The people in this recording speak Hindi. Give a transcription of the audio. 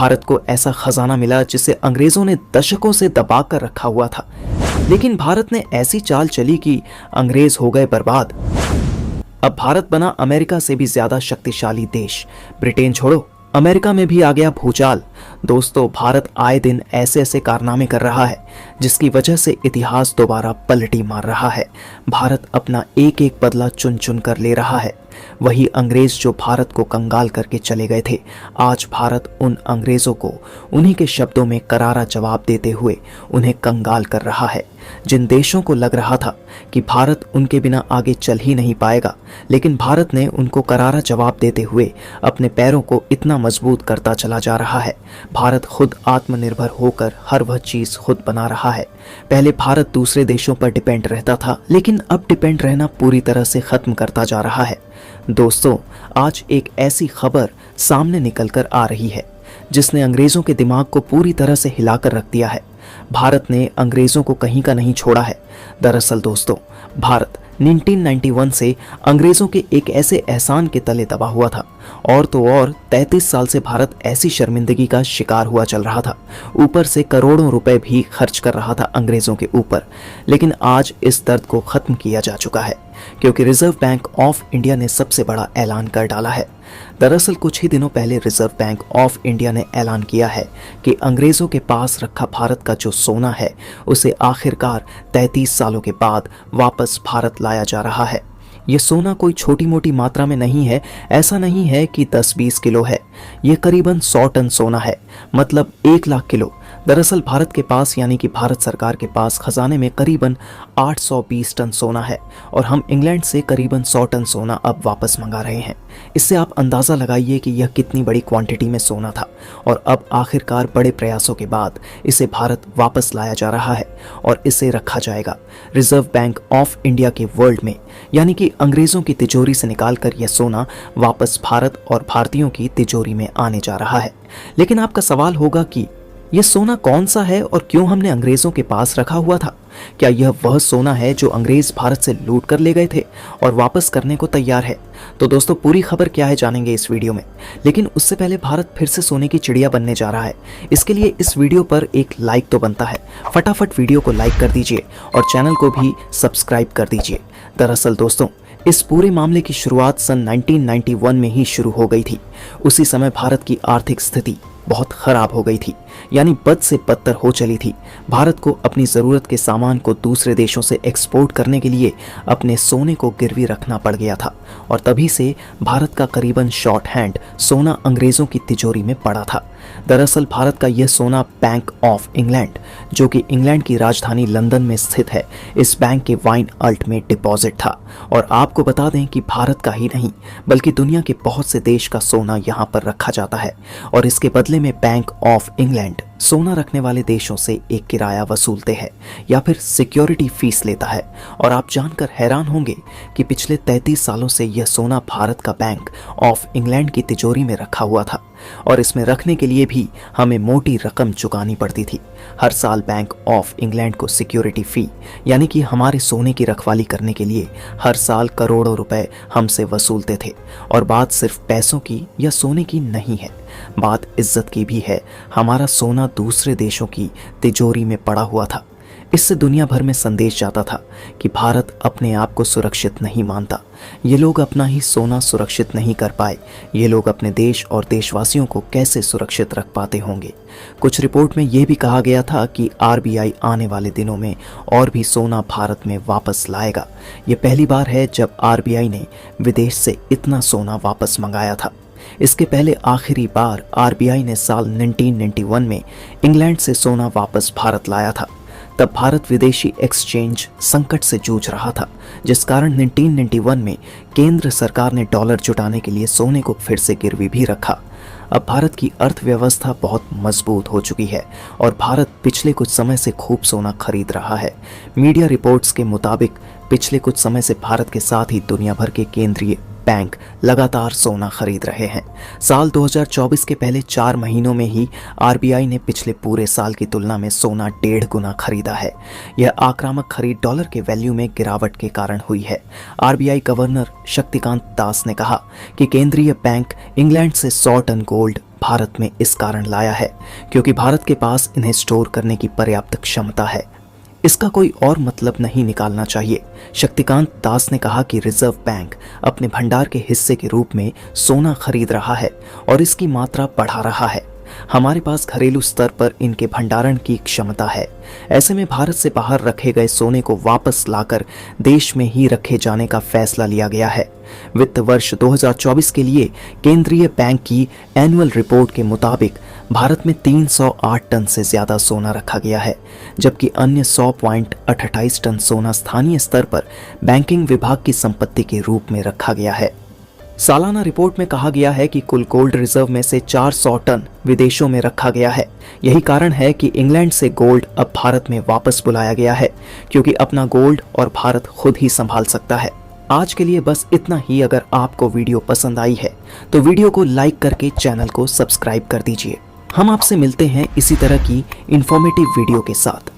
भारत को ऐसा खजाना मिला जिसे अंग्रेजों ने दशकों से दबा कर रखा हुआ था। लेकिन भारत ने ऐसी चाल चली कि अंग्रेज हो गए बर्बाद। अब भारत बना अमेरिका से भी ज्यादा शक्तिशाली देश। ब्रिटेन छोड़ो, अमेरिका में भी आ गया भूचाल। दोस्तों, भारत आए दिन ऐसे ऐसे कारनामे कर रहा है जिसकी वजह से इतिहास दोबारा पलटी मार रहा है। भारत अपना एक एक बदला चुन चुन कर ले रहा है। वही अंग्रेज जो भारत को कंगाल करके चले गए थे, आज भारत उन अंग्रेजों को उन्हीं के शब्दों में करारा जवाब देते हुए उन्हें कंगाल कर रहा है। जिन देशों को लग रहा था कि भारत उनके बिना आगे चल ही नहीं पाएगा, लेकिन भारत ने उनको करारा जवाब देते हुए अपने पैरों को इतना मजबूत करता चला जा रहा है। भारत खुद आत्मनिर्भर होकर हर वह चीज खुद बना रहा है। पहले भारत दूसरे देशों पर डिपेंड रहता था, लेकिन अब डिपेंड रहना पूरी तरह से खत्म करता जा रहा है। दोस्तों, आज एक ऐसी खबर सामने निकल कर आ रही है जिसने अंग्रेजों के दिमाग को पूरी तरह से हिलाकर रख दिया है। भारत ने अंग्रेजों को कहीं का नहीं छोड़ा है। दरअसल दोस्तों, भारत 1991 से अंग्रेजों के एक ऐसे एहसान के तले दबा हुआ था। और तो और 33 साल से भारत ऐसी शर्मिंदगी का शिकार हुआ चल रहा था, ऊपर से करोड़ों रुपए भी खर्च कर रहा था अंग्रेजों के ऊपर। लेकिन आज इस दर्द को खत्म किया जा चुका है, क्योंकि रिजर्व बैंक ऑफ इंडिया ने सबसे बड़ा ऐलान कर डाला है। दरअसल कुछ ही दिनों पहले रिजर्व बैंक ऑफ इंडिया ने ऐलान किया है कि अंग्रेजों के पास रखा भारत का जो सोना है उसे आखिरकार 33 सालों के बाद वापस भारत लाया जा रहा है। ये सोना कोई छोटी मोटी मात्रा में नहीं है। ऐसा नहीं है कि 10-20 किलो है, ये करीबन 100 टन सोना है, मतलब 1 लाख किलो। दरअसल भारत के पास यानी कि भारत सरकार के पास खजाने में करीबन 820 टन सोना है और हम इंग्लैंड से करीबन 100 टन सोना अब वापस मंगा रहे हैं। इससे आप अंदाज़ा लगाइए कि यह कितनी बड़ी क्वांटिटी में सोना था और अब आखिरकार बड़े प्रयासों के बाद इसे भारत वापस लाया जा रहा है और इसे रखा जाएगा रिजर्व बैंक ऑफ इंडिया के वर्ल्ड में। यानी कि अंग्रेज़ों की तिजोरी से निकालकर यह सोना वापस भारत और भारतीयों की तिजोरी में आने जा रहा है। लेकिन आपका सवाल होगा कि यह सोना कौन सा है और क्यों हमने अंग्रेजों के पास रखा हुआ था? क्या यह वह सोना है जो अंग्रेज भारत से लूट कर ले गए थे और वापस करने को तैयार है? तो दोस्तों, पूरी खबर क्या है जानेंगे इस वीडियो में। लेकिन उससे पहले भारत फिर से सोने की चिड़िया बनने जा रहा है। इसके लिए इस वीडियो पर एक लाइक तो बनता है। फटाफट वीडियो को लाइक कर दीजिए और चैनल को भी सब्सक्राइब कर दीजिए। दरअसल दोस्तों, इस पूरे मामले की शुरुआत सन 1991 में ही शुरू हो गई थी। उसी समय भारत की आर्थिक स्थिति बहुत खराब हो गई थी, यानी बद से बदतर हो चली थी। भारत को अपनी ज़रूरत के सामान को दूसरे देशों से एक्सपोर्ट करने के लिए अपने सोने को गिरवी रखना पड़ गया था और तभी से भारत का करीबन शॉर्ट हैंड सोना अंग्रेज़ों की तिजोरी में पड़ा था। दरअसल भारत का यह सोना बैंक ऑफ इंग्लैंड, जो कि इंग्लैंड की राजधानी लंदन में स्थित है, इस बैंक के वाइन अल्ट में डिपॉजिट था। और आपको बता दें कि भारत का ही नहीं बल्कि दुनिया के बहुत से देश का सोना यहाँ पर रखा जाता है और इसके बदले में बैंक ऑफ इंग्लैंड सोना रखने वाले देशों से एक किराया वसूलते हैं या फिर सिक्योरिटी फीस लेता है। और आप जानकर हैरान होंगे कि पिछले 33 सालों से यह सोना भारत का बैंक ऑफ इंग्लैंड की तिजोरी में रखा हुआ था और इसमें रखने के लिए भी हमें मोटी रकम चुकानी पड़ती थी। हर साल बैंक ऑफ इंग्लैंड को सिक्योरिटी फी यानी कि हमारे सोने की रखवाली करने के लिए हर साल करोड़ों रुपए हमसे वसूलते थे। और बात सिर्फ पैसों की या सोने की नहीं है, बात इज्जत की भी है। हमारा सोना दूसरे देशों की तिजोरी में पड़ा हुआ था। इससे दुनिया भर में संदेश जाता था कि भारत अपने आप को सुरक्षित नहीं मानता। ये लोग अपना ही सोना सुरक्षित नहीं कर पाए, ये लोग अपने देश और देशवासियों को कैसे सुरक्षित रख पाते होंगे। कुछ रिपोर्ट में यह भी कहा गया था कि आरबीआई आने वाले दिनों में और भी सोना भारत में वापस लाएगा। ये पहली बार है जब आरबीआई ने विदेश से इतना सोना वापस मंगाया था। इसके पहले आखिरी बार आरबीआई ने साल 1991 में इंग्लैंड से सोना वापस भारत लाया था। तब भारत विदेशी एक्सचेंज संकट से जूझ रहा था, जिस कारण 1991 में केंद्र सरकार ने डॉलर जुटाने के लिए सोने को फिर से गिरवी भी रखा। अब भारत की अर्थव्यवस्था बहुत मजबूत हो चुकी है और भारत पिछले कुछ समय से खूब सोना खरीद रहा है। मीडिया रिपोर्ट्स के मुताबिक पिछले कुछ समय से भारत के साथ ही दुनिया भर के केंद्रीय बैंक लगातार सोना खरीद रहे हैं। साल 2024 के पहले 4 महीनों में ही आरबीआई ने पिछले पूरे साल की तुलना में सोना 1.5 गुना खरीदा है। यह आक्रामक खरीद डॉलर के वैल्यू में गिरावट के कारण हुई है। आरबीआई गवर्नर शक्तिकांत दास ने कहा कि केंद्रीय बैंक इंग्लैंड से 100 टन गोल्ड भारत में इस कारण लाया है क्योंकि भारत के पास इन्हें स्टोर करने की पर्याप्त क्षमता है। इसका कोई और मतलब नहीं निकालना चाहिए। शक्तिकांत दास ने कहा कि रिजर्व बैंक अपने भंडार के हिस्से के रूप में सोना खरीद रहा है और इसकी मात्रा बढ़ा रहा है। हमारे पास घरेलू स्तर पर इनके भंडारण की क्षमता है। ऐसे में भारत से बाहर रखे गए सोने को वापस लाकर देश में ही रखे जाने का फैसला लिया गया है। वित्त वर्ष 2024 के लिए केंद्रीय बैंक की एनुअल रिपोर्ट के मुताबिक भारत में 308 टन से ज्यादा सोना रखा गया है, जबकि अन्य 100.28 टन सोना स्थानीय स्तर पर बैंकिंग विभाग की संपत्ति के रूप में रखा गया है। सालाना रिपोर्ट में कहा गया है कि कुल गोल्ड रिजर्व में से 400 टन विदेशों में रखा गया है। यही कारण है कि इंग्लैंड से गोल्ड अब भारत में वापस बुलाया गया है, क्योंकि अपना गोल्ड और भारत खुद ही संभाल सकता है। आज के लिए बस इतना ही। अगर आपको वीडियो पसंद आई है तो वीडियो को लाइक करके चैनल को सब्सक्राइब कर दीजिए। हम आपसे मिलते हैं इसी तरह की इंफॉर्मेटिव वीडियो के साथ।